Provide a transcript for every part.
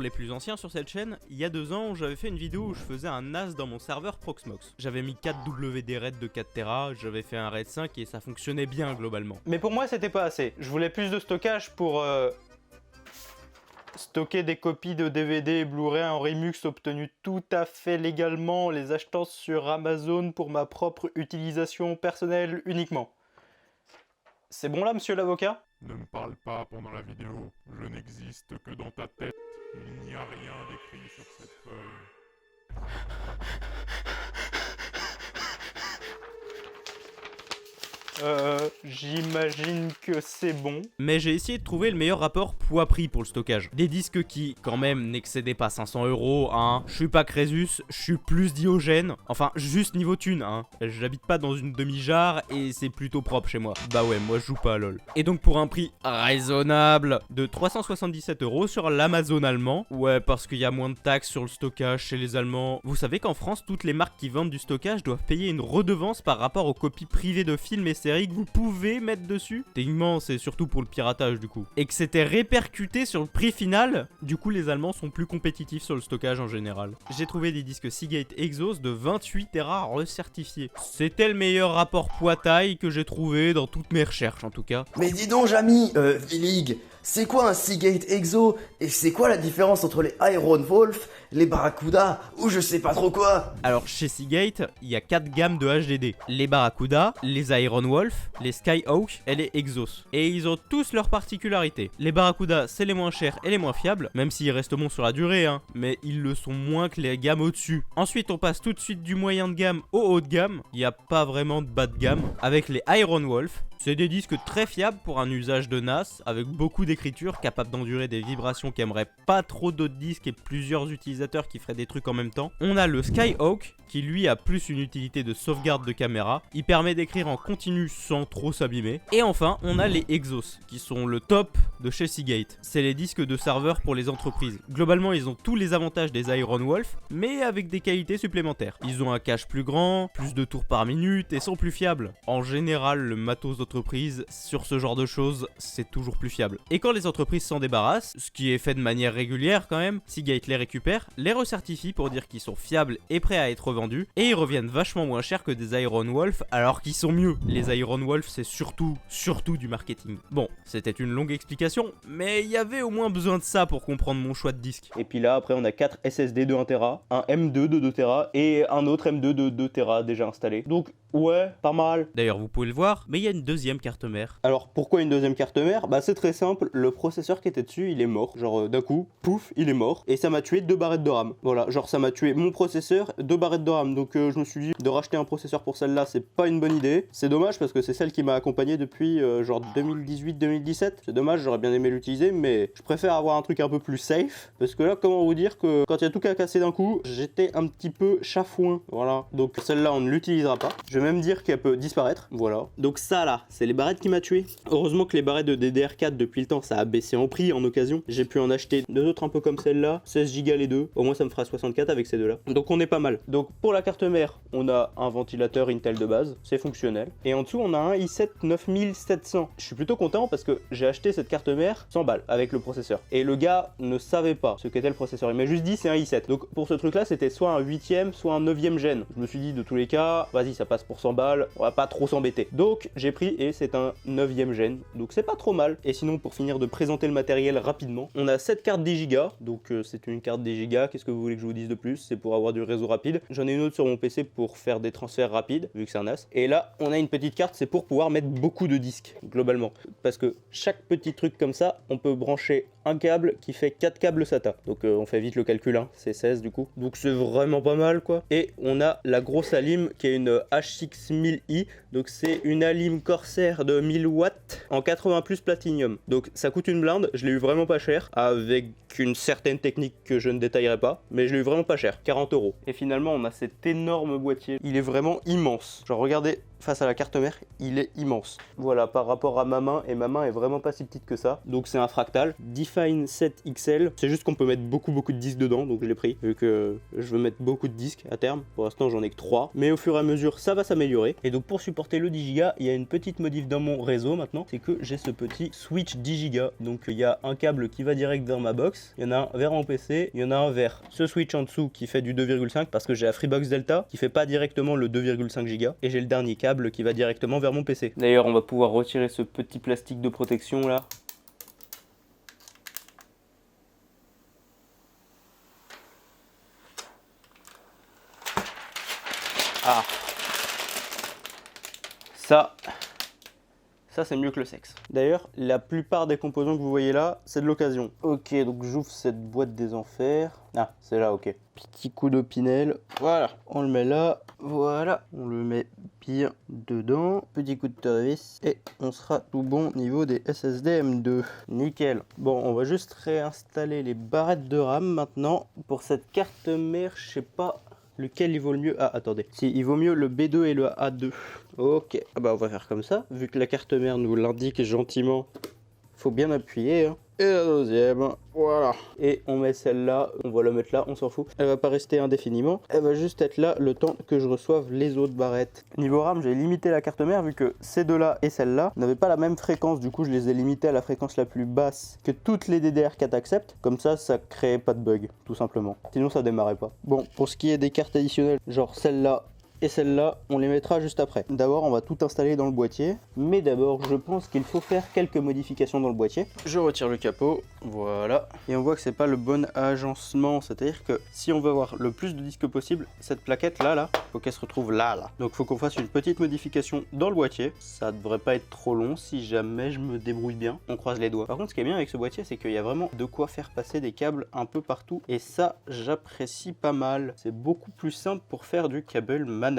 Pour les plus anciens sur cette chaîne, il y a 2 ans, j'avais fait une vidéo où je faisais un NAS dans mon serveur Proxmox. J'avais mis 4 WD RAID de 4 Tera, j'avais fait un RAID 5 et ça fonctionnait bien globalement. Mais pour moi, c'était pas assez. Je voulais plus de stockage pour stocker des copies de DVD et Blu-ray en Remux obtenus tout à fait légalement, les achetant sur Amazon pour ma propre utilisation personnelle uniquement. C'est bon là, monsieur l'avocat? Ne me parle pas pendant la vidéo, je n'existe que dans ta tête. Il n'y a rien d'écrit sur cette feuille. J'imagine que c'est bon. Mais j'ai essayé de trouver le meilleur rapport poids-prix pour le stockage. Des disques qui, quand même, n'excédaient pas 500 €, hein. Je suis pas Crésus, je suis plus Diogène. Enfin, juste niveau thune, hein. J'habite pas dans une demi-jarre et c'est plutôt propre chez moi. Bah ouais, moi je joue pas à LoL. Et donc pour un prix raisonnable de 377 € sur l'Amazon allemand. Ouais, parce qu'il y a moins de taxes sur le stockage chez les Allemands. Vous savez qu'en France, toutes les marques qui vendent du stockage doivent payer une redevance par rapport aux copies privées de films et séries que vous pouvez mettre dessus. Techniquement, c'est surtout pour le piratage du coup. Et que c'était répercuté sur le prix final, du coup les Allemands sont plus compétitifs sur le stockage en général. J'ai trouvé des disques Seagate Exos de 28 Tera recertifiés. C'était le meilleur rapport poids-taille que j'ai trouvé dans toutes mes recherches en tout cas. Mais dis donc, Jamy, Villig, c'est quoi un Seagate Exo? Et c'est quoi la différence entre les Iron Wolf, les Barracuda, ou je sais pas trop quoi? Alors chez Seagate, il y a 4 gammes de HDD. Les Barracuda, les Iron Wolf, les Skyhawk et les Exos. Et ils ont tous leurs particularités. Les Barracuda, c'est les moins chers et les moins fiables, même s'ils restent bons sur la durée, hein, mais ils le sont moins que les gammes au-dessus. Ensuite, on passe tout de suite du moyen de gamme au haut de gamme. Il n'y a pas vraiment de bas de gamme. Avec les Iron Wolf, c'est des disques très fiables pour un usage de NAS, avec beaucoup d'écriture, capables d'endurer des vibrations qui aimeraient pas trop d'autres disques et plusieurs utilisateurs qui feraient des trucs en même temps. On a le Skyhawk, qui lui a plus une utilité de sauvegarde de caméra. Il permet d'écrire en continu sans trop s'abîmer. Et enfin, on a les Exos, qui sont le top de chez Seagate. C'est les disques de serveur pour les entreprises. Globalement, ils ont tous les avantages des Iron Wolf, mais avec des qualités supplémentaires. Ils ont un cache plus grand, plus de tours par minute et sont plus fiables. En général, le matos d'entreprise, sur ce genre de choses, c'est toujours plus fiable. Et quand les entreprises s'en débarrassent, ce qui est fait de manière régulière quand même, Seagate les récupère, les recertifie pour dire qu'ils sont fiables et prêts à être vendus, et ils reviennent vachement moins cher que des Iron Wolf, alors qu'ils sont mieux. Les Iron Wolf, c'est surtout du marketing. Bon, c'était une longue explication, mais il y avait au moins besoin de ça pour comprendre mon choix de disque. Et puis là, après, on a 4 SSD de 1 Tera, un M2 de 2 Tera et un autre M2 de 2 Tera déjà installé. Donc, ouais, pas mal. D'ailleurs, vous pouvez le voir, mais il y a une deuxième carte mère. Alors, pourquoi une deuxième carte mère? Bah, c'est très simple, le processeur qui était dessus, il est mort. Genre, d'un coup, pouf, il est mort. Et ça m'a tué 2 barrettes de RAM. Voilà, genre, ça m'a tué mon processeur, 2 barrettes de RAM. Donc, je me suis dit, de racheter un processeur pour celle-là, c'est pas une bonne idée. C'est dommage parce que c'est celle qui m'a accompagné depuis, genre, 2018-2017. C'est dommage, j'aurais bien aimé l'utiliser, mais je préfère avoir un truc un peu plus safe. Parce que là, comment vous dire que quand il y a tout qu'à casser d'un coup, j'étais un petit peu chafouin. Voilà. Donc, celle-là, on ne l'utilisera pas. Je vais même dire qu'elle peut disparaître. Voilà. Donc, ça, là, c'est les barrettes qui m'a tué. Heureusement que les barrettes de DDR4, depuis le temps, ça a baissé en prix en occasion. J'ai pu en acheter 2 autres un peu comme celle-là. 16 Go les deux. Au moins, ça me fera 64 avec ces deux-là. Donc, on est pas mal. Donc, pour la carte mère, on a un ventilateur Intel de base. C'est fonctionnel. Et en dessous, on a un i7 9700. Je suis plutôt content parce que j'ai acheté cette carte mère 100 balles avec le processeur. Et le gars ne savait pas ce qu'était le processeur. Il m'a juste dit c'est un i7. Donc, pour ce truc-là, c'était soit un 8ème, soit un 9ème gen. Je me suis dit, de tous les cas, vas-y, ça passe pour 100 balles. On va pas trop s'embêter. Donc, j'ai pris et c'est un 9ème gen. Donc, c'est pas trop mal. Et sinon, pour finir de présenter le matériel rapidement, on a cette carte 10 Go. Donc, c'est une carte 10 Go. Qu'est-ce que vous voulez que je vous dise de plus? C'est pour avoir du réseau rapide. J'en ai une autre sur mon PC pour faire des transferts rapides, vu que c'est un NAS. Et là, on a une petite carte, c'est pour pouvoir mettre beaucoup de disques, globalement. Parce que chaque petit truc comme ça, on peut brancher un câble qui fait 4 câbles SATA. Donc on fait vite le calcul, hein. C'est 16 du coup. Donc c'est vraiment pas mal quoi. Et on a la grosse alim qui est une HX1000i. Donc c'est une alim Corsair de 1000 watts en 80 plus platinium. Donc ça coûte une blinde, je l'ai eu vraiment pas cher, avec une certaine technique que je ne détaillerai pas, mais je l'ai eu vraiment pas cher, 40 €. Et finalement on a cet énorme boîtier, il est vraiment immense. Genre regardez, face à la carte mère, il est immense. Voilà, par rapport à ma main, et ma main est vraiment pas si petite que ça. Donc c'est un fractal. Define 7 XL. C'est juste qu'on peut mettre beaucoup de disques dedans, donc je l'ai pris, vu que je veux mettre beaucoup de disques à terme. Pour l'instant, j'en ai que 3. Mais au fur et à mesure, ça va s'améliorer. Et donc pour supporter le 10 Go, il y a une petite modif dans mon réseau maintenant, c'est que j'ai ce petit switch 10 Go. Donc il y a un câble qui va direct vers ma box, Freebox, il y en a un vers mon PC, il y en a un vers ce switch en dessous qui fait du 2,5 parce que j'ai la Freebox Delta qui fait pas directement le 2,5 Go et j'ai le dernier câble qui va directement vers mon PC. D'ailleurs, on va pouvoir retirer ce petit plastique de protection là. Ah, ça c'est mieux que le sexe. D'ailleurs, la plupart des composants que vous voyez là, c'est de l'occasion. Ok, donc j'ouvre cette boîte des enfers. Ah, c'est là, ok. Petit coup d'opinel. Voilà, on le met là. Voilà, on le met bien dedans. Petit coup de tournevis. Et on sera tout bon niveau des SSD M2. Nickel. Bon, on va juste réinstaller les barrettes de RAM maintenant. Pour cette carte mère, je sais pas lequel il vaut le mieux. Ah, attendez. Si, il vaut mieux le B2 et le A2. Ok, ah bah on va faire comme ça. Vu que la carte mère nous l'indique gentiment, faut bien appuyer. Hein. Et la deuxième, voilà. Et on met celle-là, on va la mettre là, on s'en fout. Elle va pas rester indéfiniment, elle va juste être là le temps que je reçoive les autres barrettes. Niveau RAM, j'ai limité la carte mère vu que ces deux-là et celle-là n'avaient pas la même fréquence. Du coup, je les ai limitées à la fréquence la plus basse que toutes les DDR4 acceptent. Comme ça créait pas de bug, tout simplement. Sinon, ça démarrait pas. Bon, pour ce qui est des cartes additionnelles, genre celle-là, et celle-là, on les mettra juste après. D'abord, on va tout installer dans le boîtier. Mais d'abord, je pense qu'il faut faire quelques modifications dans le boîtier. Je retire le capot, voilà. Et on voit que c'est pas le bon agencement. C'est-à-dire que si on veut avoir le plus de disques possible, cette plaquette là, faut qu'elle se retrouve là. Donc faut qu'on fasse une petite modification dans le boîtier. Ça devrait pas être trop long si jamais je me débrouille bien. On croise les doigts. Par contre, ce qui est bien avec ce boîtier, c'est qu'il y a vraiment de quoi faire passer des câbles un peu partout. Et ça, j'apprécie pas mal. C'est beaucoup plus simple pour faire du cable management.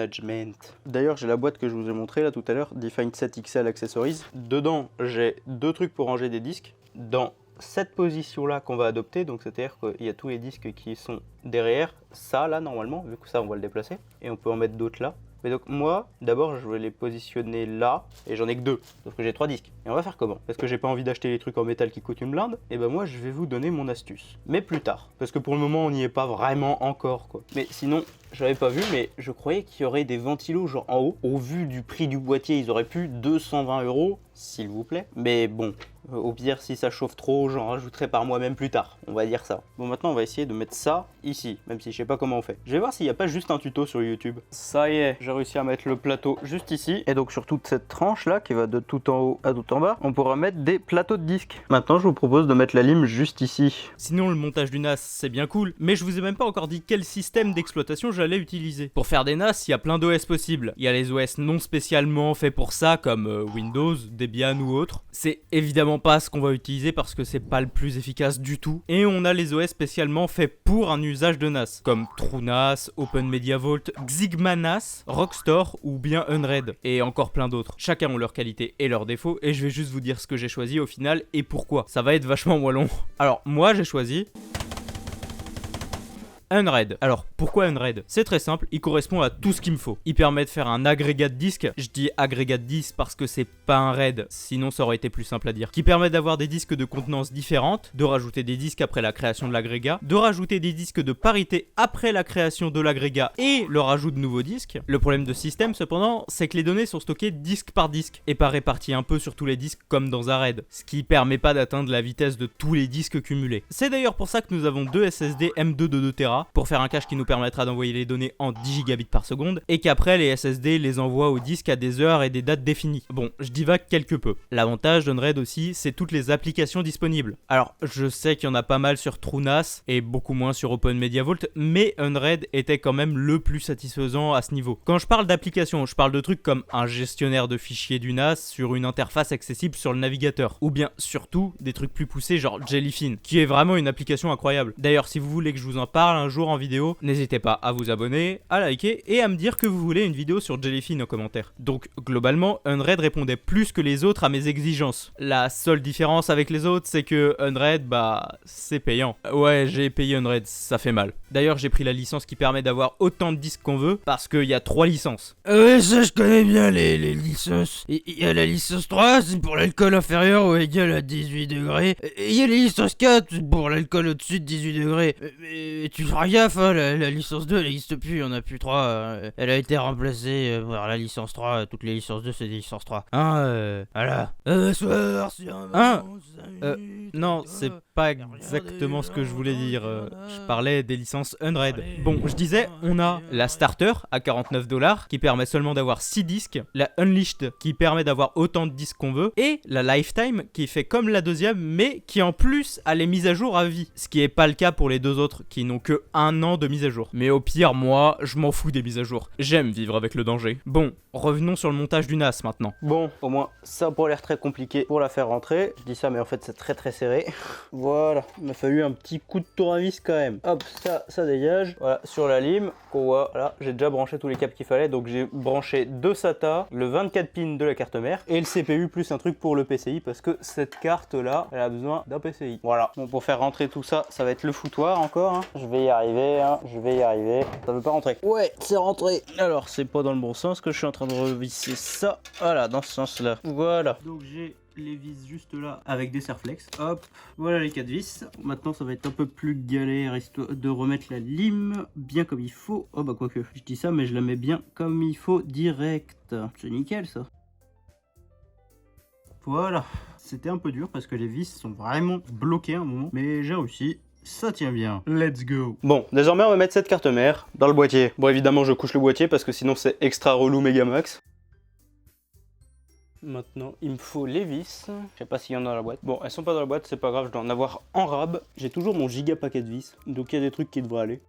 D'ailleurs, j'ai la boîte que je vous ai montré là tout à l'heure, Define 7 XL Accessories. Dedans, j'ai deux trucs pour ranger des disques. Dans cette position là qu'on va adopter, donc c'est-à-dire qu'il y a tous les disques qui sont derrière ça là normalement, vu que ça on va le déplacer, et on peut en mettre d'autres là. Mais donc moi, d'abord je vais les positionner là, et j'en ai que deux, parce que j'ai 3 disques. Et on va faire comment? Parce que j'ai pas envie d'acheter les trucs en métal qui coûtent une blinde, et ben moi je vais vous donner mon astuce. Mais plus tard, parce que pour le moment on n'y est pas vraiment encore quoi. Mais sinon, j'avais pas vu, mais je croyais qu'il y aurait des ventilos genre en haut. Au vu du prix du boîtier, ils auraient pu 220 €, s'il vous plaît. Mais bon, au pire, si ça chauffe trop, j'en rajouterai par moi-même plus tard. On va dire ça. Bon, maintenant, on va essayer de mettre ça ici, même si je sais pas comment on fait. Je vais voir s'il n'y a pas juste un tuto sur YouTube. Ça y est, j'ai réussi à mettre le plateau juste ici. Et donc, sur toute cette tranche-là, qui va de tout en haut à tout en bas, on pourra mettre des plateaux de disques. Maintenant, je vous propose de mettre la lime juste ici. Sinon, le montage du NAS, c'est bien cool, mais je vous ai même pas encore dit quel système d'exploitation j'allais utiliser. Pour faire des NAS, il y a plein d'OS possibles. Il y a les OS non spécialement faits pour ça, comme Windows, Debian ou autres. C'est évidemment pas ce qu'on va utiliser parce que c'est pas le plus efficace du tout. Et on a les OS spécialement faits pour un usage de NAS, comme TrueNAS, OpenMediaVault, XigmaNAS, Rockstore ou bien Unread, et encore plein d'autres. Chacun ont leurs qualités et leurs défauts, et je vais juste vous dire ce que j'ai choisi au final et pourquoi. Ça va être vachement moins long. Alors, moi j'ai choisi Unread. Alors, pourquoi Unread? C'est très simple, il correspond à tout ce qu'il me faut. Il permet de faire un agrégat de disques, je dis agrégat de disques parce que c'est pas un RAID, sinon ça aurait été plus simple à dire. Qui permet d'avoir des disques de contenance différentes, de rajouter des disques après la création de l'agrégat, de rajouter des disques de parité après la création de l'agrégat et le rajout de nouveaux disques. Le problème de ce système, cependant, c'est que les données sont stockées disque par disque et pas réparties un peu sur tous les disques comme dans un RAID, ce qui permet pas d'atteindre la vitesse de tous les disques cumulés. C'est d'ailleurs pour ça que nous avons deux SSD M2 de 2 Tera pour faire un cache qui nous permettra d'envoyer les données en 10 gigabits par seconde et qu'après les SSD les envoient au disque à des heures et des dates définies. Bon, je divague quelque peu. L'avantage d'Unread aussi, c'est toutes les applications disponibles. Alors, je sais qu'il y en a pas mal sur TrueNAS et beaucoup moins sur OpenMediaVault, mais Unread était quand même le plus satisfaisant à ce niveau. Quand je parle d'applications, je parle de trucs comme un gestionnaire de fichiers du NAS sur une interface accessible sur le navigateur, ou bien surtout des trucs plus poussés genre Jellyfin, qui est vraiment une application incroyable. D'ailleurs, si vous voulez que je vous en parle un jour en vidéo, n'hésitez pas à vous abonner, à liker et à me dire que vous voulez une vidéo sur Jellyfin en commentaire. Donc globalement, Unread répondait plus que les autres à mes exigences. La seule différence avec les autres, c'est que Unread, c'est payant. Ouais, j'ai payé Unread, ça fait mal. D'ailleurs, j'ai pris la licence qui permet d'avoir autant de disques qu'on veut, parce qu'il y a 3 licences. Ouais, ça je connais bien les licences. Il y a la licence 3, c'est pour l'alcool inférieur ou égal à 18 degrés. Et il y a la licence 4, pour l'alcool au-dessus de 18 degrés. Mais tu te faire gaffe, hein, la licence 2 elle n'existe plus, on a plus 3. Elle a été remplacée par la licence 3. Toutes les licences 2 c'est des licences 3. Hein, voilà. Soir, sur Hein Non, c'est pas exactement ce que je voulais dire. Je parlais des licences Unread. Bon, je disais, on a la Starter à 49$ qui permet seulement d'avoir 6 disques, la Unleashed qui permet d'avoir autant de disques qu'on veut, et la Lifetime qui fait comme la deuxième, mais qui en plus a les mises à jour à vie. Ce qui est pas le cas pour les deux autres qui n'ont que 1 an de mise à jour. Mais au pire, moi, je m'en fous des mises à jour. J'aime vivre avec le danger. Bon, revenons sur le montage du NAS maintenant. Bon, au moins, ça a pas l'air très compliqué pour la faire rentrer. Je dis ça, mais en fait, c'est très très serré. Voilà, il m'a fallu un petit coup de tour à vis quand même. Hop, ça dégage. Voilà, sur la lime, qu'on voit, là, j'ai déjà branché tous les câbles qu'il fallait. Donc j'ai branché 2 SATA, le 24 pins de la carte mère et le CPU plus un truc pour le PCI parce que cette carte là, elle a besoin d'un PCI. Voilà, bon, pour faire rentrer tout ça, ça va être le foutoir encore. Hein. Je vais y arriver, hein. Je vais y arriver. Ça veut pas rentrer. Ouais, c'est rentré. Alors, c'est pas dans le bon sens que je suis en train de revisser ça. Voilà, dans ce sens là. Voilà. Donc j'ai les vis juste là avec des serflex. Hop, voilà les 4 vis. Maintenant ça va être un peu plus galère histoire de remettre la lime bien comme il faut. Oh bah quoique, je dis ça mais je la mets bien comme il faut direct. C'est nickel ça. Voilà, c'était un peu dur parce que les vis sont vraiment bloquées à un moment, mais j'ai réussi. Ça tient bien. Let's go. Bon, désormais on va mettre cette carte mère dans le boîtier. Bon, évidemment je couche le boîtier parce que sinon c'est extra relou méga max. Maintenant, il me faut les vis. Je sais pas s'il y en a dans la boîte. Bon, elles sont pas dans la boîte, c'est pas grave, je dois en avoir en rab. J'ai toujours mon giga paquet de vis, donc il y a des trucs qui devraient aller.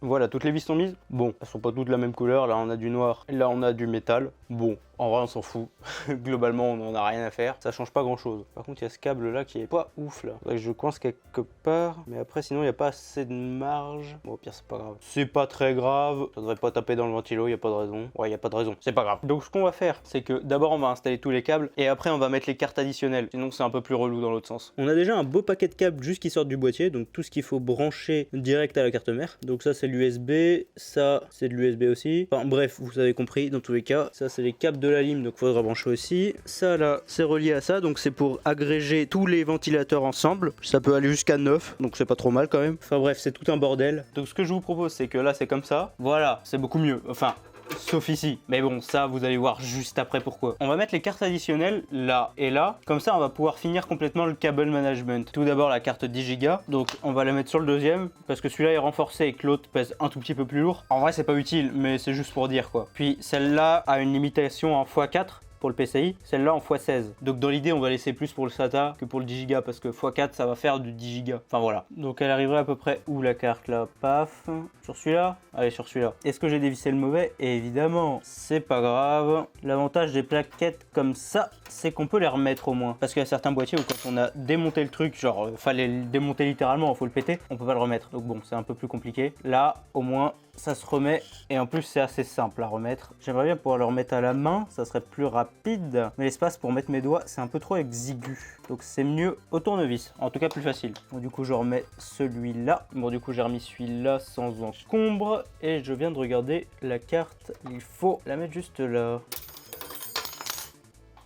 Voilà, toutes les vis sont mises. Bon, elles sont pas toutes de la même couleur. Là, on a du noir, là, on a du métal. Bon, en vrai, on s'en fout. Globalement, on n'en a rien à faire. Ça change pas grand chose. Par contre, il y a ce câble là qui est pas ouf là. Faudrait que je coince quelque part. Mais après, sinon, il n'y a pas assez de marge. Bon, au pire, c'est pas grave. C'est pas très grave. Ça devrait pas taper dans le ventilo, il n'y a pas de raison. Ouais, il n'y a pas de raison. C'est pas grave. Donc, ce qu'on va faire, c'est que d'abord, on va installer tous les câbles. Et après, on va mettre les cartes additionnelles. Sinon, c'est un peu plus relou dans l'autre sens. On a déjà un beau paquet de câbles juste qui sortent du boîtier. Donc, tout ce qu'il faut brancher direct à la carte mère. Donc, ça, c'est l'USB. Ça, c'est de l'USB aussi. Enfin, bref, vous avez compris dans tous les cas. Ça, c'est les câbles de la lime, donc il faudra brancher aussi. Ça là, c'est relié à ça, donc c'est pour agréger tous les ventilateurs ensemble. Ça peut aller jusqu'à 9, donc c'est pas trop mal quand même. Enfin bref, c'est tout un bordel. Donc ce que je vous propose, c'est que là c'est comme ça. Voilà, c'est beaucoup mieux. Enfin, sauf ici. Mais bon, ça, vous allez voir juste après pourquoi. On va mettre les cartes additionnelles là et là. Comme ça, on va pouvoir finir complètement le cable management. Tout d'abord, la carte 10 Go. Donc, on va la mettre sur le deuxième. Parce que celui-là est renforcé et que l'autre pèse un tout petit peu plus lourd. En vrai, c'est pas utile, mais c'est juste pour dire quoi. Puis, celle-là a une limitation en x4. Pour le PCI, celle-là en x16. Donc dans l'idée, on va laisser plus pour le SATA que pour le 10 Go parce que x4, ça va faire du 10 Go. Enfin voilà. Donc elle arriverait à peu près où la carte là? Paf. Sur celui-là? Allez, sur celui-là. Est-ce que j'ai dévissé le mauvais? Évidemment, c'est pas grave. L'avantage des plaquettes comme ça, c'est qu'on peut les remettre au moins. Parce qu'il y a certains boîtiers où quand on a démonté le truc, genre fallait le démonter littéralement, faut le péter, on peut pas le remettre. Donc bon, c'est un peu plus compliqué. Là, au moins, ça se remet et en plus c'est assez simple à remettre. J'aimerais bien pouvoir le remettre à la main, ça serait plus rapide, mais l'espace pour mettre mes doigts c'est un peu trop exigu, donc c'est mieux au tournevis, en tout cas plus facile. Bon, du coup je remets celui-là. Bon, du coup j'ai remis celui-là sans encombre et je viens de regarder la carte, il faut la mettre juste là.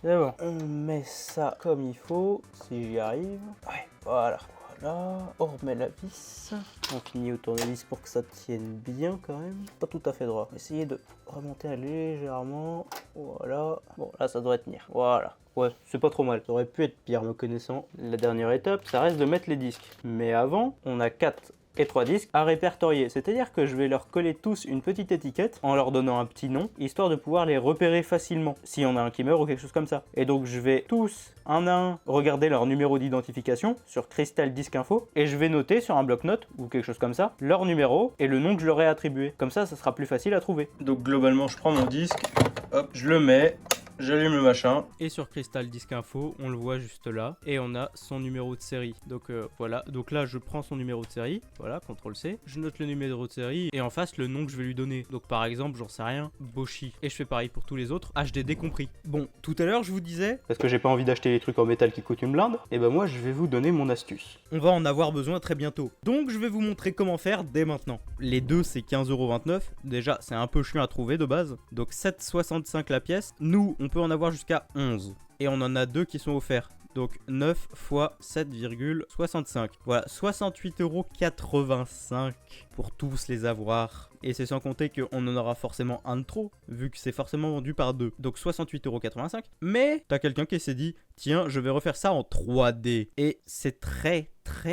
C'est bon, on met ça comme il faut si j'y arrive. Ouais, voilà. Là, on remet la vis, on finit au tournevis pour que ça tienne bien quand même, pas tout à fait droit. Essayez de remonter légèrement, voilà, bon là ça devrait tenir, voilà. Ouais, c'est pas trop mal, ça aurait pu être pire me connaissant. La dernière étape, ça reste de mettre les disques, mais avant, on a 4 et 3 disques à répertorier, c'est-à-dire que je vais leur coller tous une petite étiquette en leur donnant un petit nom, histoire de pouvoir les repérer facilement, s'il y en a un qui meurt ou quelque chose comme ça. Et donc je vais tous, un à un, regarder leur numéro d'identification sur Crystal Disk Info, et je vais noter sur un bloc-notes, ou quelque chose comme ça, leur numéro et le nom que je leur ai attribué. Comme ça sera plus facile à trouver. Donc globalement, je prends mon disque, hop, je le mets, j'allume le machin. Et sur Crystal Disk Info, on le voit juste là. Et on a son numéro de série. Donc voilà. Donc là, je prends son numéro de série. Voilà, CTRL-C. Je note le numéro de série. Et en face, le nom que je vais lui donner. Donc par exemple, j'en sais rien, Boshi. Et je fais pareil pour tous les autres. HDD compris. Bon, tout à l'heure, je vous disais... Parce que j'ai pas envie d'acheter les trucs en métal qui coûtent une blinde. Et ben moi, je vais vous donner mon astuce. On va en avoir besoin très bientôt. Donc je vais vous montrer comment faire dès maintenant. Les deux, c'est 15,29 €. Déjà, c'est un peu chiant à trouver de base. Donc 7,65 la pièce. Nous, on peut en avoir jusqu'à 11. Et on en a 2 qui sont offerts. Donc 9 fois 7,65. Voilà, 68,85€ pour tous les avoir. Et c'est sans compter qu'on en aura forcément un de trop, vu que c'est forcément vendu par deux. Donc 68,85€. Mais t'as quelqu'un qui s'est dit, tiens, je vais refaire ça en 3D. Et c'est très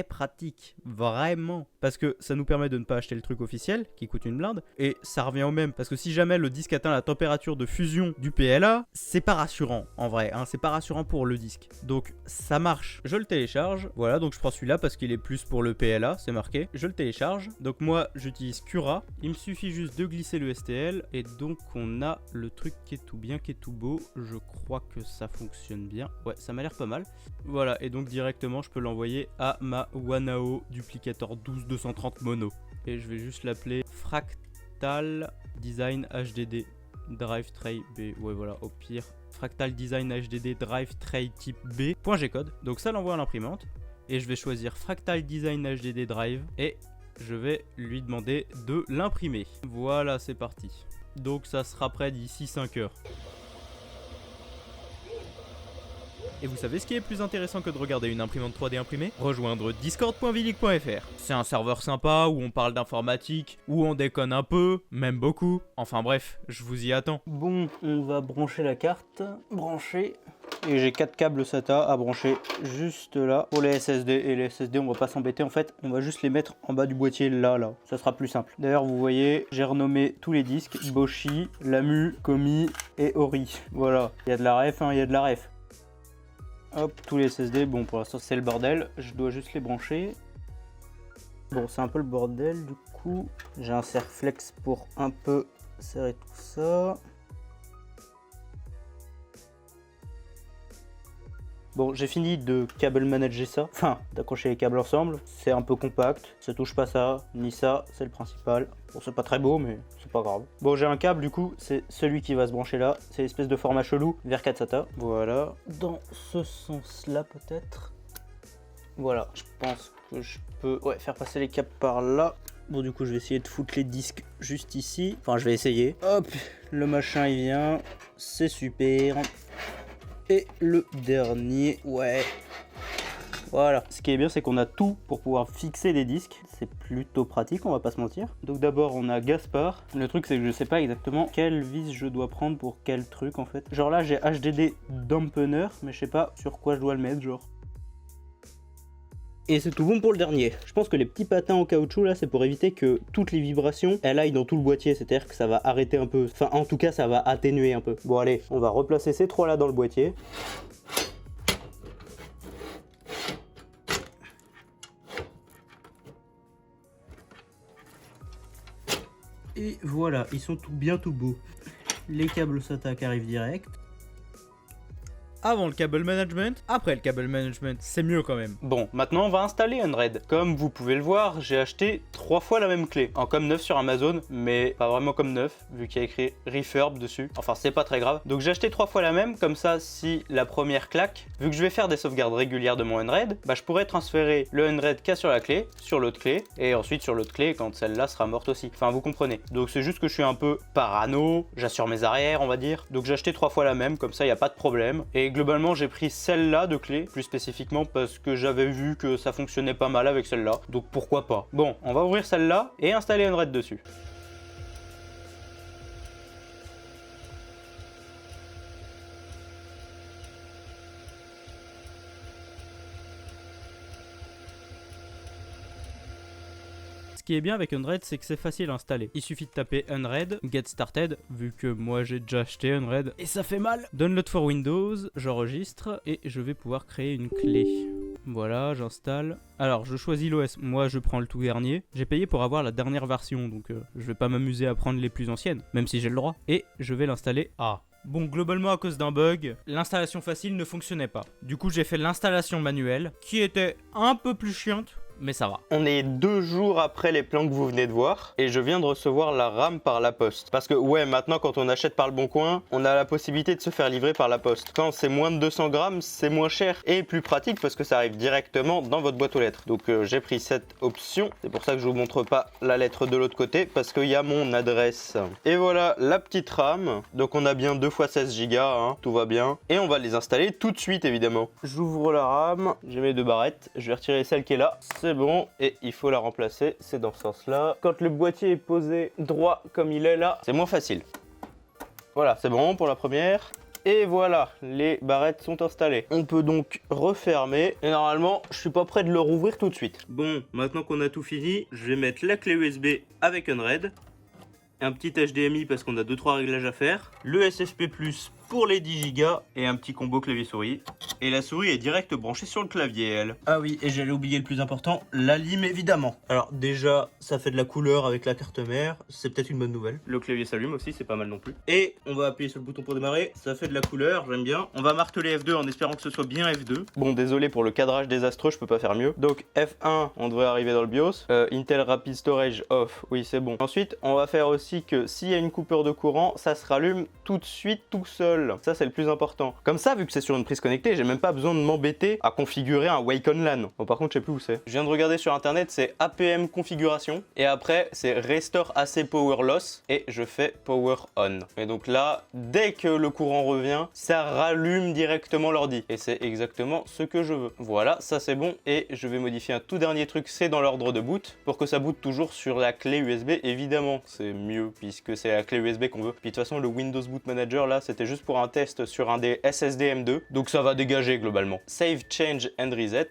pratique, vraiment, parce que ça nous permet de ne pas acheter le truc officiel qui coûte une blinde, et ça revient au même, parce que si jamais le disque atteint la température de fusion du PLA, c'est pas rassurant en vrai, hein, c'est pas rassurant pour le disque. Donc ça marche, je le télécharge, voilà, donc je prends celui-là parce qu'il est plus pour le PLA, c'est marqué, je le télécharge, donc moi j'utilise Cura, il me suffit juste de glisser le STL, et donc on a le truc qui est tout bien, qui est tout beau, je crois que ça fonctionne bien, ouais, ça m'a l'air pas mal, voilà, et donc directement je peux l'envoyer à ma Wanao Duplicator 12230 mono, et je vais juste l'appeler Fractal Design HDD Drive Tray B, ouais voilà, au pire Fractal Design HDD Drive Tray type B .gcode, donc ça l'envoie à l'imprimante, et je vais choisir Fractal Design HDD Drive, et je vais lui demander de l'imprimer. Voilà, c'est parti, donc ça sera prêt d'ici 5 heures. Et vous savez ce qui est plus intéressant que de regarder une imprimante 3D imprimée? Rejoindre discord.vilig.fr. C'est un serveur sympa où on parle d'informatique, où on déconne un peu, même beaucoup. Enfin bref, je vous y attends. Bon, on va brancher la carte. Brancher. Et j'ai 4 câbles SATA à brancher juste là pour les SSD. Et les SSD, on va pas s'embêter en fait, on va juste les mettre en bas du boîtier là. Ça sera plus simple. D'ailleurs, vous voyez, j'ai renommé tous les disques Boshi, Lamu, Komi et Ori. Voilà, il y a de la ref, hein, il y a de la ref. Hop, tous les SSD, bon pour l'instant c'est le bordel, je dois juste les brancher. Bon, c'est un peu le bordel du coup. J'ai un serre-flex pour un peu serrer tout ça. Bon, j'ai fini de câble manager ça, enfin d'accrocher les câbles ensemble. C'est un peu compact, ça touche pas ça, ni ça, c'est le principal. Bon, c'est pas très beau, mais c'est pas grave. Bon, j'ai un câble du coup, c'est celui qui va se brancher là. C'est l'espèce de format chelou vers 4 SATA. Voilà, dans ce sens-là peut-être. Voilà, je pense que je peux faire passer les câbles par là. Bon, du coup, je vais essayer de foutre les disques juste ici. Enfin, je vais essayer. Hop, le machin il vient, c'est super. Et le dernier, ouais. Voilà. Ce qui est bien, c'est qu'on a tout pour pouvoir fixer les disques. C'est plutôt pratique, on va pas se mentir. Donc d'abord, on a Gaspard. Le truc, c'est que je sais pas exactement quelle vis je dois prendre pour quel truc en fait. Genre là, j'ai HDD Dampener, mais je sais pas sur quoi je dois le mettre, genre. Et c'est tout bon pour le dernier. Je pense que les petits patins en caoutchouc là, c'est pour éviter que toutes les vibrations, elles aillent dans tout le boîtier. C'est-à-dire que ça va arrêter un peu. Enfin, en tout cas, ça va atténuer un peu. Bon, allez, on va replacer ces trois là dans le boîtier. Et voilà, ils sont bien tout beaux. Les câbles SATA qui arrivent direct. Avant le cable management, après le cable management, c'est mieux quand même. Bon, maintenant on va installer Unraid. Comme vous pouvez le voir, j'ai acheté 3 fois la même clé. En comme neuf sur Amazon, mais pas vraiment comme neuf, vu qu'il y a écrit Refurb dessus. Enfin, c'est pas très grave. Donc j'ai acheté 3 fois la même, comme ça, si la première claque, vu que je vais faire des sauvegardes régulières de mon Unraid, bah je pourrais transférer le Unraid qu'il y a sur la clé, sur l'autre clé, et ensuite sur l'autre clé quand celle-là sera morte aussi. Enfin, vous comprenez. Donc c'est juste que je suis un peu parano, j'assure mes arrières, on va dire. Donc j'ai acheté 3 fois la même, comme ça, il n'y a pas de problème. Et globalement, j'ai pris celle-là de clé, plus spécifiquement parce que j'avais vu que ça fonctionnait pas mal avec celle-là, donc pourquoi pas. Bon, on va ouvrir celle-là et installer Unraid dessus. Ce qui est bien avec Unraid, c'est que c'est facile à installer. Il suffit de taper Unraid, Get Started, vu que moi j'ai déjà acheté Unraid, et ça fait mal. Download for Windows, j'enregistre, et je vais pouvoir créer une clé. Voilà, j'installe. Alors, je choisis l'OS, moi je prends le tout dernier. J'ai payé pour avoir la dernière version, donc je vais pas m'amuser à prendre les plus anciennes, même si j'ai le droit. Et je vais l'installer à... Bon, globalement à cause d'un bug, l'installation facile ne fonctionnait pas. Du coup, j'ai fait l'installation manuelle, qui était un peu plus chiante, mais ça va. On est 2 jours après les plans que vous venez de voir et je viens de recevoir la RAM par la poste. Parce que ouais, maintenant quand on achète par le Bon Coin, on a la possibilité de se faire livrer par la poste. Quand c'est moins de 200 grammes, c'est moins cher et plus pratique parce que ça arrive directement dans votre boîte aux lettres. Donc j'ai pris cette option. C'est pour ça que je vous montre pas la lettre de l'autre côté parce qu'il y a mon adresse. Et voilà la petite RAM. Donc on a bien 2 x 16 Go, hein, tout va bien. Et on va les installer tout de suite évidemment. J'ouvre la RAM, j'ai mes 2 barrettes. Je vais retirer celle qui est là. C'est bon et il faut la remplacer. C'est dans ce sens-là. Quand le boîtier est posé droit comme il est là, c'est moins facile. Voilà, c'est bon pour la première. Et voilà, les barrettes sont installées. On peut donc refermer. Et normalement, je suis pas prêt de le rouvrir tout de suite. Bon, maintenant qu'on a tout fini, je vais mettre la clé USB avec Unread. Un petit HDMI parce qu'on a 2-3 réglages à faire. Le SFP+ pour les 10 Go et un petit combo clavier-souris. Et la souris est direct branchée sur le clavier, elle. Ah oui, et j'allais oublier le plus important, la lime évidemment. Alors déjà, ça fait de la couleur avec la carte mère, c'est peut-être une bonne nouvelle. Le clavier s'allume aussi, c'est pas mal non plus. Et on va appuyer sur le bouton pour démarrer, ça fait de la couleur, j'aime bien. On va marteler F2 en espérant que ce soit bien F2. Bon, désolé pour le cadrage désastreux, je peux pas faire mieux. Donc F1, on devrait arriver dans le BIOS. Intel Rapid Storage off, oui c'est bon. Ensuite, on va faire aussi que s'il y a une coupure de courant, ça se rallume tout de suite tout seul. Ça c'est le plus important. Comme ça, vu que c'est sur une prise connectée, j'ai même pas besoin de m'embêter à configurer un Wake on LAN. Bon par contre je sais plus où c'est. Je viens de regarder sur internet, c'est APM configuration et après c'est Restore AC Power Loss et je fais Power On. Et donc là, dès que le courant revient, ça rallume directement l'ordi et c'est exactement ce que je veux. Voilà, ça c'est bon et je vais modifier un tout dernier truc, c'est dans l'ordre de boot pour que ça boot toujours sur la clé USB. Évidemment, c'est mieux puisque c'est la clé USB qu'on veut. Puis de toute façon, le Windows Boot Manager là, c'était juste pour un test sur un des SSD M2, donc ça va dégager globalement. Save, change and reset.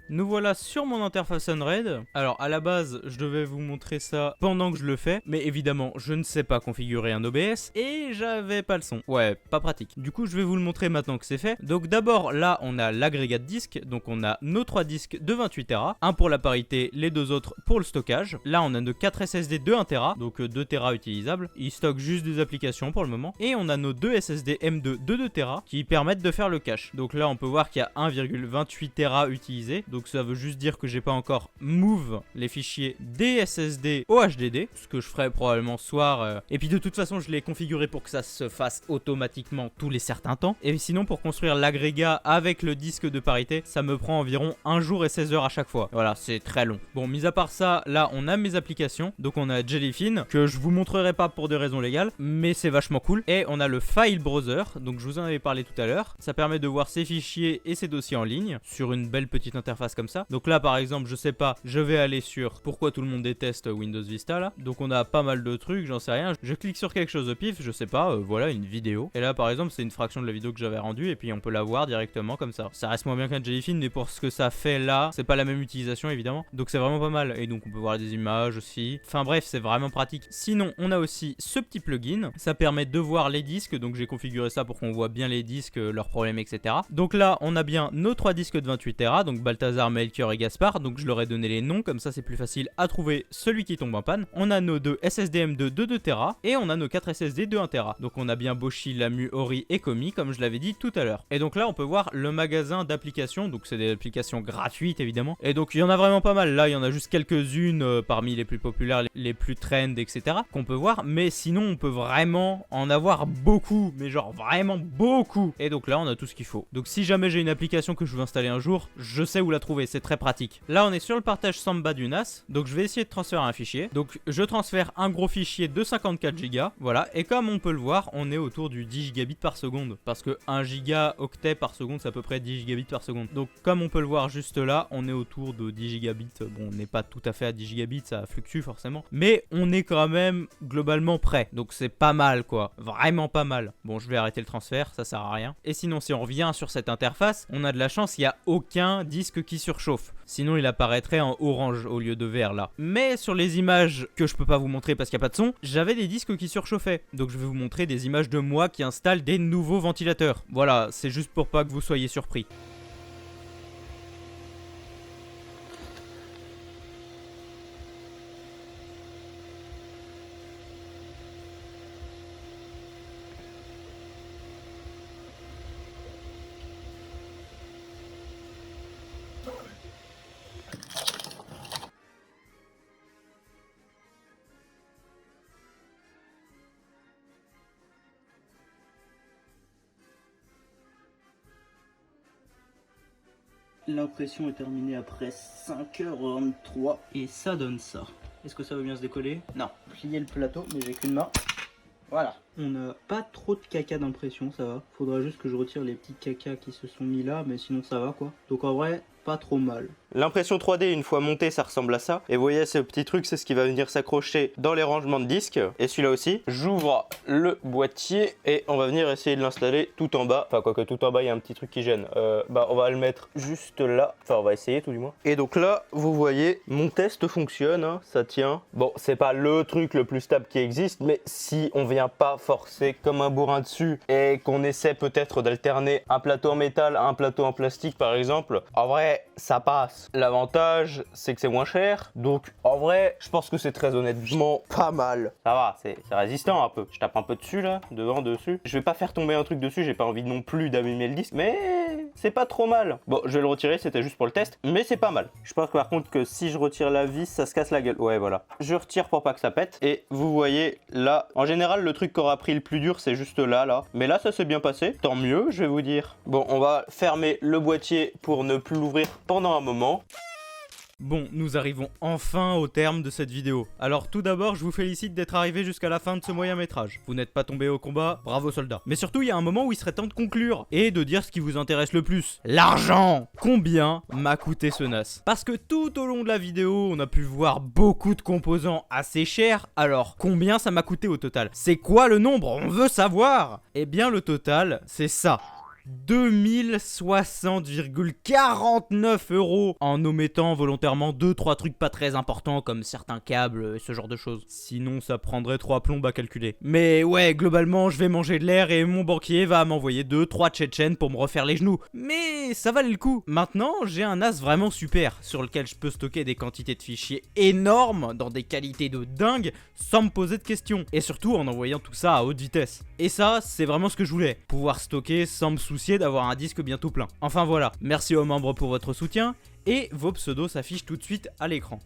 Nous voilà sur mon interface Unread. Alors à la base, je devais vous montrer ça pendant que je le fais, mais évidemment, je ne sais pas configurer un OBS et j'avais pas le son. Ouais, pas pratique. Du coup, je vais vous le montrer maintenant que c'est fait. Donc d'abord, là, on a l'agrégat de disques. Donc on a nos 3 disques de 28 Tera, un pour la parité, les 2 autres pour le stockage. Là, on a nos 4 SSD de 1 Tera, donc 2 Tera utilisables. Ils stockent juste des applications pour le moment. Et on a nos 2 SSD M2 de 2 Tera qui permettent de faire le cache. Donc là, on peut voir qu'il y a 1,28 Tera utilisé. Donc ça veut juste dire que j'ai pas encore move les fichiers des SSD au HDD, ce que je ferai probablement ce soir. Et puis de toute façon, je l'ai configuré pour que ça se fasse automatiquement tous les certains temps. Et sinon, pour construire l'agrégat avec le disque de parité, ça me prend environ 1 jour et 16 heures à chaque fois. Voilà, c'est très long. Bon, mis à part ça, là, on a mes applications. Donc on a Jellyfin, que je vous montrerai pas pour des raisons légales, mais c'est vachement cool. Et on a le File Browser, donc je vous en avais parlé tout à l'heure. Ça permet de voir ses fichiers et ses dossiers en ligne sur une belle petite interface comme ça. Donc là par exemple, je sais pas, je vais aller sur pourquoi tout le monde déteste Windows Vista là. Donc on a pas mal de trucs, j'en sais rien. Je clique sur quelque chose au pif, je sais pas, voilà une vidéo. Et là par exemple, c'est une fraction de la vidéo que j'avais rendue et puis on peut la voir directement comme ça. Ça reste moins bien qu'un Jellyfin, mais pour ce que ça fait là, c'est pas la même utilisation évidemment. Donc c'est vraiment pas mal. Et donc on peut voir des images aussi. Enfin bref, c'est vraiment pratique. Sinon, on a aussi ce petit plugin. Ça permet de voir les disques. Donc j'ai configuré ça pour qu'on voit bien les disques, leurs problèmes, etc. Donc là, on a bien nos 3 disques de 28 Tera. Donc Balthazar, Melchior et Gaspard, donc je leur ai donné les noms, comme ça c'est plus facile à trouver celui qui tombe en panne. On a nos 2 SSD M2 de 2 Tera et on a nos 4 SSD de 1 Tera. Donc on a bien Boshi, Lamu, Ori et Komi comme je l'avais dit tout à l'heure. Et donc là on peut voir le magasin d'applications, donc c'est des applications gratuites évidemment. Et donc il y en a vraiment pas mal, là il y en a juste quelques-unes parmi les plus populaires, les plus trend, etc. qu'on peut voir, mais sinon on peut vraiment en avoir beaucoup, mais genre vraiment beaucoup. Et donc là on a tout ce qu'il faut. Donc si jamais j'ai une application que je veux installer un jour, je sais où la trouver, c'est très pratique. Là on est sur le partage Samba du NAS, donc je vais essayer de transférer un fichier. Donc je transfère un gros fichier de 54 Go, voilà, et comme on peut le voir, on est autour du 10 gigabits par seconde, parce que 1 gigaoctet par seconde c'est à peu près 10 gigabits par seconde. Donc comme on peut le voir juste là, on est autour de 10 gigabits, bon on n'est pas tout à fait à 10 gigabits, ça fluctue forcément, mais on est quand même globalement prêt, donc c'est pas mal quoi, vraiment pas mal. Bon je vais arrêter le transfert, ça sert à rien. Et sinon si on revient sur cette interface, on a de la chance, il n'y a aucun disque qui surchauffe. Sinon il apparaîtrait en orange au lieu de vert là. Mais sur les images que je peux pas vous montrer parce qu'il n'y a pas de son, j'avais des disques qui surchauffaient. Donc je vais vous montrer des images de moi qui installe des nouveaux ventilateurs. Voilà, c'est juste pour pas que vous soyez surpris. L'impression est terminée après 5h23 et ça donne ça. Est-ce que ça va bien se décoller? Non. Plier le plateau, mais j'ai qu'une main. Voilà. On n'a pas trop de caca d'impression, ça va. Faudra juste que je retire les petits cacas qui se sont mis là, mais sinon ça va quoi. Donc en vrai, pas trop mal. L'impression 3D, une fois montée, ça ressemble à ça. Et vous voyez, ce petit truc, c'est ce qui va venir s'accrocher dans les rangements de disques. Et celui-là aussi. J'ouvre le boîtier et on va venir essayer de l'installer tout en bas. Enfin, quoique tout en bas, il y a un petit truc qui gêne. On va le mettre juste là. Enfin, on va essayer tout du moins. Et donc là, vous voyez, mon test fonctionne, hein, ça tient. Bon, c'est pas le truc le plus stable qui existe, mais si on vient pas forcer comme un bourrin dessus et qu'on essaie peut-être d'alterner un plateau en métal à un plateau en plastique par exemple, en vrai ça passe. L'avantage c'est que c'est moins cher, donc en vrai je pense que c'est très honnêtement pas mal. Ça va, c'est résistant un peu. Je tape un peu dessus là, devant, dessus. Je vais pas faire tomber un truc dessus, j'ai pas envie non plus d'abîmer le disque, mais c'est pas trop mal. Bon, je vais le retirer, c'était juste pour le test, mais c'est pas mal. Je pense par contre que si je retire la vis, ça se casse la gueule. Ouais, voilà. Je retire pour pas que ça pète, et vous voyez là, en général le truc qui aura pris le plus dur c'est juste là, mais là ça s'est bien passé, tant mieux je vais vous dire. Bon, on va fermer le boîtier pour ne plus l'ouvrir pendant un moment. Bon, nous arrivons enfin au terme de cette vidéo. Alors tout d'abord, je vous félicite d'être arrivé jusqu'à la fin de ce moyen métrage. Vous n'êtes pas tombé au combat, bravo soldats. Mais surtout, il y a un moment où il serait temps de conclure et de dire ce qui vous intéresse le plus. L'argent! Combien m'a coûté ce NAS? Parce que tout au long de la vidéo, on a pu voir beaucoup de composants assez chers. Alors, combien ça m'a coûté au total? C'est quoi le nombre? On veut savoir! Eh bien, le total, c'est ça. 2060,49 € en omettant volontairement 2-3 trucs pas très importants comme certains câbles et ce genre de choses. Sinon ça prendrait 3 plombes à calculer. Mais ouais, globalement je vais manger de l'air et mon banquier va m'envoyer 2-3 tchétchènes pour me refaire les genoux. Mais ça valait le coup. Maintenant j'ai un NAS vraiment super sur lequel je peux stocker des quantités de fichiers énormes dans des qualités de dingue sans me poser de questions. Et surtout en envoyant tout ça à haute vitesse. Et ça c'est vraiment ce que je voulais. Pouvoir stocker sans me soucier d'avoir un disque bientôt plein. Enfin voilà, merci aux membres pour votre soutien et vos pseudos s'affichent tout de suite à l'écran.